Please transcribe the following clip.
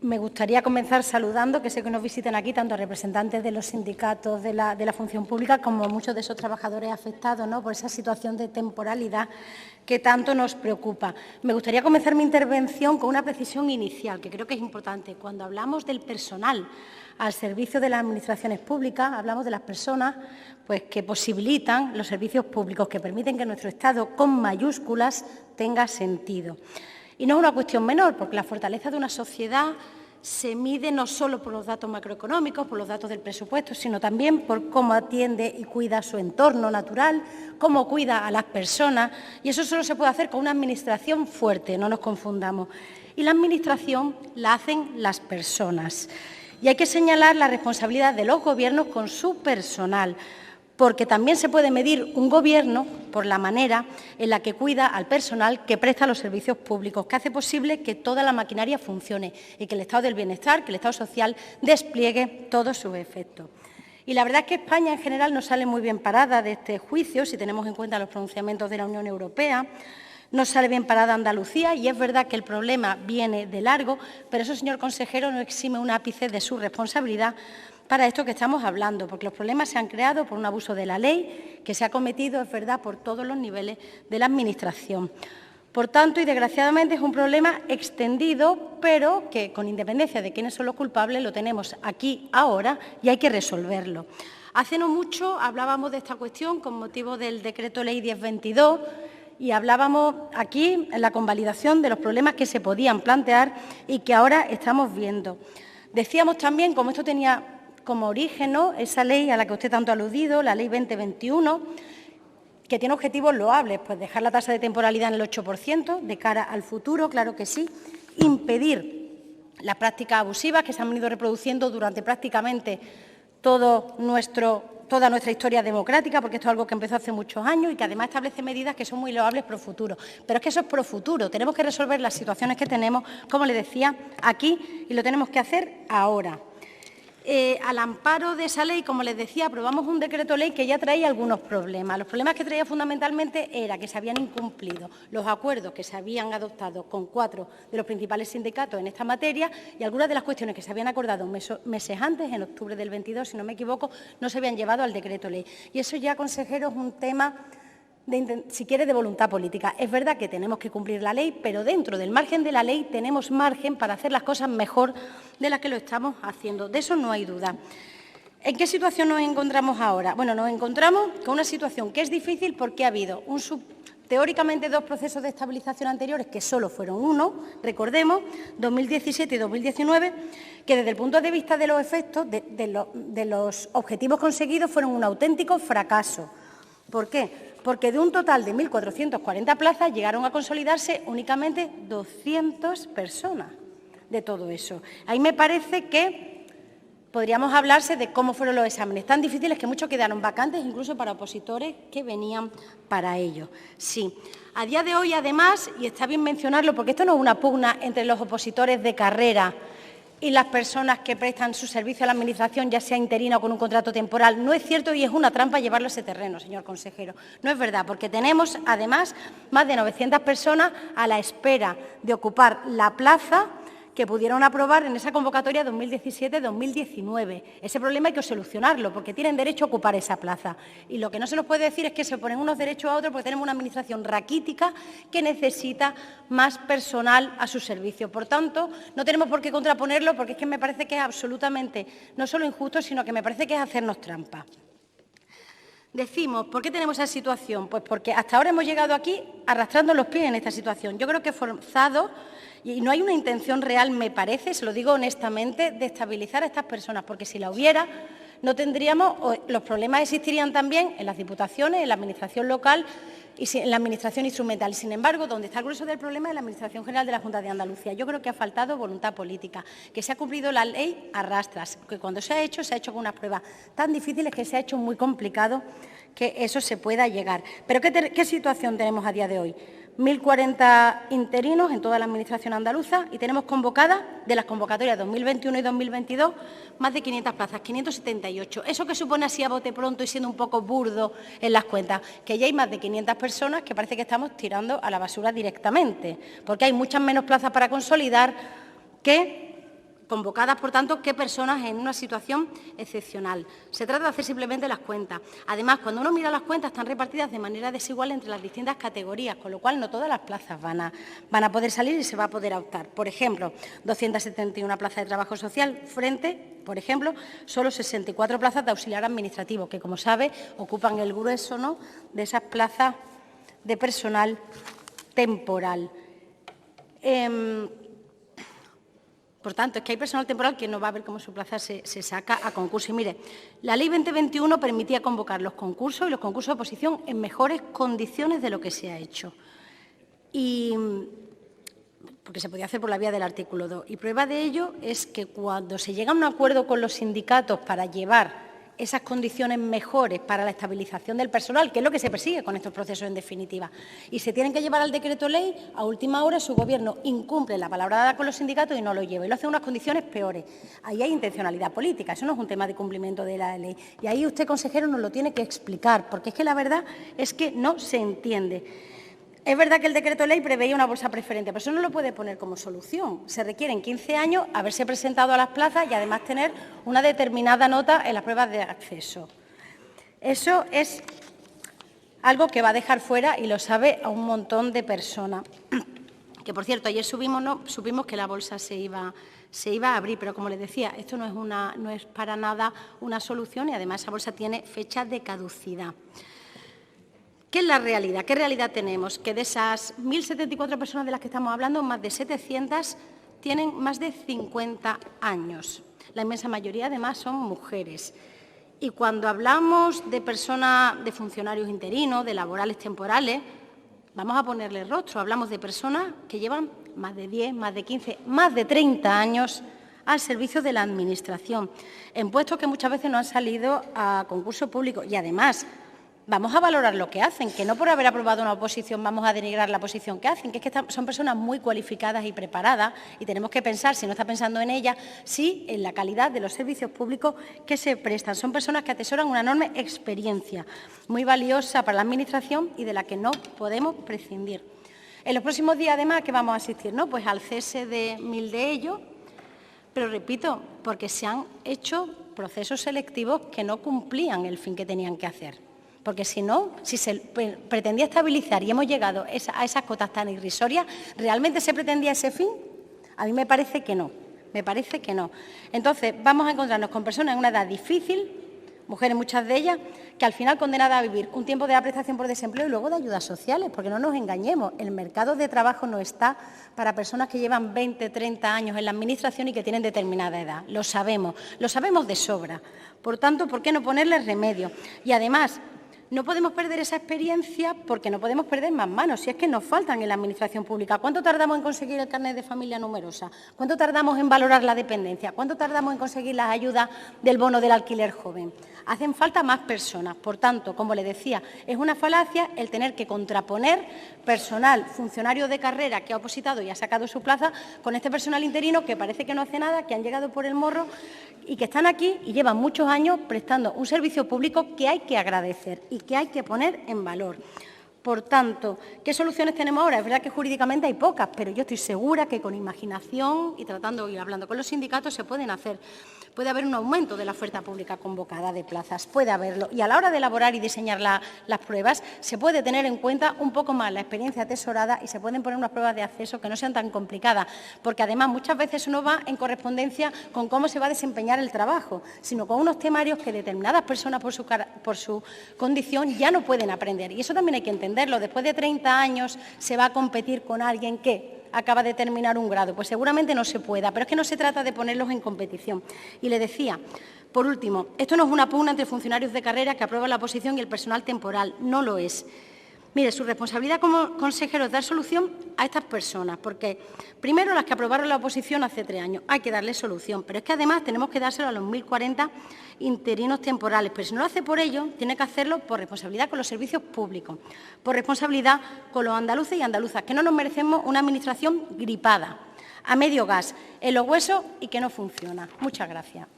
Me gustaría comenzar saludando, que sé que nos visitan aquí tanto representantes de los sindicatos de la función pública como muchos de esos trabajadores afectados, ¿no?, por esa situación de temporalidad que tanto nos preocupa. Me gustaría comenzar mi intervención con una precisión inicial, que creo que es importante. Cuando hablamos del personal al servicio de las administraciones públicas, hablamos de las personas pues, que posibilitan los servicios públicos, que permiten que nuestro Estado, con mayúsculas, tenga sentido. Y no es una cuestión menor, porque la fortaleza de una sociedad se mide no solo por los datos macroeconómicos, por los datos del presupuesto, sino también por cómo atiende y cuida su entorno natural, cómo cuida a las personas, y eso solo se puede hacer con una administración fuerte, no nos confundamos. Y la administración la hacen las personas. Y hay que señalar la responsabilidad de los gobiernos con su personal, porque también se puede medir un Gobierno por la manera en la que cuida al personal que presta los servicios públicos, que hace posible que toda la maquinaria funcione y que el estado del bienestar, que el estado social despliegue todos sus efectos. Y la verdad es que España en general no sale muy bien parada de este juicio, si tenemos en cuenta los pronunciamientos de la Unión Europea. No sale bien parada Andalucía y es verdad que el problema viene de largo, pero eso, señor consejero, no exime un ápice de su responsabilidad para esto que estamos hablando, porque los problemas se han creado por un abuso de la ley que se ha cometido, es verdad, por todos los niveles de la Administración. Por tanto, y desgraciadamente, es un problema extendido, pero que, con independencia de quiénes son los culpables, lo tenemos aquí ahora y hay que resolverlo. Hace no mucho hablábamos de esta cuestión con motivo del Decreto Ley 1022 y hablábamos aquí en la convalidación de los problemas que se podían plantear y que ahora estamos viendo. Decíamos también, como esto tenía como origen, ¿no?, esa ley a la que usted tanto ha aludido, la Ley 2021, que tiene objetivos loables, pues dejar la tasa de temporalidad en el 8% de cara al futuro, claro que sí, impedir las prácticas abusivas que se han venido reproduciendo durante prácticamente toda nuestra historia democrática, porque esto es algo que empezó hace muchos años y que además establece medidas que son muy loables pro futuro. Pero es que eso es pro futuro, tenemos que resolver las situaciones que tenemos, como le decía, aquí y lo tenemos que hacer ahora. Al amparo de esa ley, como les decía, aprobamos un decreto ley que ya traía algunos problemas. Los problemas que traía fundamentalmente era que se habían incumplido los acuerdos que se habían adoptado con 4 de los principales sindicatos en esta materia y algunas de las cuestiones que se habían acordado meses antes, en octubre del 22, si no me equivoco, no se habían llevado al decreto ley. Y eso ya, consejero, es un tema si quiere, de voluntad política. Es verdad que tenemos que cumplir la ley, pero dentro del margen de la ley tenemos margen para hacer las cosas mejor de las que lo estamos haciendo. De eso no hay duda. ¿En qué situación nos encontramos ahora? Bueno, nos encontramos con una situación que es difícil porque ha habido teóricamente 2 procesos de estabilización anteriores, que solo fueron uno, recordemos, 2017 y 2019, que desde el punto de vista de los efectos, de los objetivos conseguidos, fueron un auténtico fracaso. ¿Por qué? Porque de un total de 1.440 plazas llegaron a consolidarse únicamente 200 personas de todo eso. Ahí me parece que podríamos hablarse de cómo fueron los exámenes, tan difíciles que muchos quedaron vacantes, incluso para opositores que venían para ello. Sí, a día de hoy, además, y está bien mencionarlo, porque esto no es una pugna entre los opositores de carrera y las personas que prestan su servicio a la Administración, ya sea interina o con un contrato temporal. No es cierto y es una trampa llevarlo a ese terreno, señor consejero. No es verdad, porque tenemos, además, más de 900 personas a la espera de ocupar la plaza que pudieron aprobar en esa convocatoria 2017-2019. Ese problema hay que solucionarlo, porque tienen derecho a ocupar esa plaza. Y lo que no se nos puede decir es que se ponen unos derechos a otros porque tenemos una Administración raquítica que necesita más personal a su servicio. Por tanto, no tenemos por qué contraponerlo, porque es que me parece que es absolutamente no solo injusto, sino que me parece que es hacernos trampa. Decimos, ¿por qué tenemos esa situación? Pues porque hasta ahora hemos llegado aquí arrastrando los pies en esta situación. Yo creo que forzado, y no hay una intención real, me parece, se lo digo honestamente, de estabilizar a estas personas, porque si la hubiera, no tendríamos, los problemas existirían también en las diputaciones, en la Administración local y en la Administración instrumental. Sin embargo, donde está el grueso del problema es la Administración General de la Junta de Andalucía. Yo creo que ha faltado voluntad política, que se ha cumplido la ley a rastras, que cuando se ha hecho con unas pruebas tan difíciles que se ha hecho muy complicado que eso se pueda llegar. Pero ¿qué situación tenemos a día de hoy? 1.040 interinos en toda la Administración andaluza y tenemos convocadas, de las convocatorias 2021 y 2022, más de 500 plazas, 578. ¿Eso qué supone así a bote pronto y siendo un poco burdo en las cuentas? Que ya hay más de 500 personas que parece que estamos tirando a la basura directamente, porque hay muchas menos plazas para consolidar que Convocadas, por tanto, ¿qué personas en una situación excepcional? Se trata de hacer simplemente las cuentas. Además, cuando uno mira las cuentas, están repartidas de manera desigual entre las distintas categorías, con lo cual no todas las plazas van a poder salir y se va a poder optar. Por ejemplo, 271 plazas de trabajo social frente, por ejemplo, solo 64 plazas de auxiliar administrativo, que, como sabe, ocupan el grueso, ¿no?, de esas plazas de personal temporal. Por tanto, es que hay personal temporal que no va a ver cómo su plaza se saca a concurso. Y mire, la Ley 2021 permitía convocar los concursos y los concursos de oposición en mejores condiciones de lo que se ha hecho. Porque se podía hacer por la vía del artículo 2. Y prueba de ello es que cuando se llega a un acuerdo con los sindicatos para llevar esas condiciones mejores para la estabilización del personal, que es lo que se persigue con estos procesos en definitiva, y se tienen que llevar al decreto ley, a última hora su Gobierno incumple la palabra dada con los sindicatos y no lo lleva, y lo hace en unas condiciones peores. Ahí hay intencionalidad política, eso no es un tema de cumplimiento de la ley. Y ahí usted, consejero, nos lo tiene que explicar, porque es que la verdad es que no se entiende. Es verdad que el decreto ley preveía una bolsa preferente, pero eso no lo puede poner como solución. Se requieren 15 años haberse presentado a las plazas y además tener una determinada nota en las pruebas de acceso. Eso es algo que va a dejar fuera, y lo sabe, a un montón de personas. Que, por cierto, ayer supimos que la bolsa se iba a abrir, pero como les decía, esto no es para nada una solución y además esa bolsa tiene fecha de caducidad. ¿Qué es la realidad? ¿Qué realidad tenemos? Que de esas 1.074 personas de las que estamos hablando, más de 700 tienen más de 50 años. La inmensa mayoría, además, son mujeres. Y cuando hablamos de personas, de funcionarios interinos, de laborales temporales, vamos a ponerle rostro. Hablamos de personas que llevan más de 10, más de 15, más de 30 años al servicio de la Administración, en puestos que muchas veces no han salido a concurso público. Y además, vamos a valorar lo que hacen, que no por haber aprobado una oposición vamos a denigrar la posición que hacen, que es que son personas muy cualificadas y preparadas y tenemos que pensar, si no está pensando en ellas, sí en la calidad de los servicios públicos que se prestan. Son personas que atesoran una enorme experiencia, muy valiosa para la Administración y de la que no podemos prescindir. En los próximos días, además, ¿qué vamos a asistir? ¿No? Pues al cese de 1.000 de ellos, pero repito, porque se han hecho procesos selectivos que no cumplían el fin que tenían que hacer. Porque si no, si se pretendía estabilizar y hemos llegado a esas cotas tan irrisorias, ¿realmente se pretendía ese fin? A mí me parece que no, Entonces, vamos a encontrarnos con personas en una edad difícil, mujeres muchas de ellas, que al final condenadas a vivir un tiempo de la prestación por desempleo y luego de ayudas sociales, porque no nos engañemos, el mercado de trabajo no está para personas que llevan 20, 30 años en la Administración y que tienen determinada edad. Lo sabemos de sobra. Por tanto, ¿por qué no ponerles remedio? Y además, no podemos perder esa experiencia porque no podemos perder más manos, si es que nos faltan en la Administración pública. ¿Cuánto tardamos en conseguir el carnet de familia numerosa? ¿Cuánto tardamos en valorar la dependencia? ¿Cuánto tardamos en conseguir las ayudas del bono del alquiler joven? Hacen falta más personas. Por tanto, como le decía, es una falacia el tener que contraponer personal, funcionario de carrera que ha opositado y ha sacado su plaza, con este personal interino que parece que no hace nada, que han llegado por el morro y que están aquí y llevan muchos años prestando un servicio público que hay que agradecer y que hay que poner en valor. Por tanto, ¿qué soluciones tenemos ahora? Es verdad que jurídicamente hay pocas, pero yo estoy segura que con imaginación y tratando y hablando con los sindicatos se pueden hacer. Puede haber un aumento de la oferta pública convocada de plazas, puede haberlo. Y a la hora de elaborar y diseñar las pruebas, se puede tener en cuenta un poco más la experiencia atesorada y se pueden poner unas pruebas de acceso que no sean tan complicadas, porque además muchas veces eso no va en correspondencia con cómo se va a desempeñar el trabajo, sino con unos temarios que determinadas personas por su condición ya no pueden aprender. Y eso también hay que entenderlo. Después de 30 años se va a competir con alguien que acaba de terminar un grado. Pues seguramente no se pueda, pero es que no se trata de ponerlos en competición. Y le decía, por último, esto no es una pugna entre funcionarios de carrera que aprueban la oposición y el personal temporal, no lo es. Mire, su responsabilidad como consejero es dar solución a estas personas, porque primero las que aprobaron la oposición hace 3 años, hay que darles solución, pero es que además tenemos que dárselo a los 1.040 interinos temporales, pero si no lo hace por ello, tiene que hacerlo por responsabilidad con los servicios públicos, por responsabilidad con los andaluces y andaluzas, que no nos merecemos una Administración gripada, a medio gas, en los huesos y que no funciona. Muchas gracias.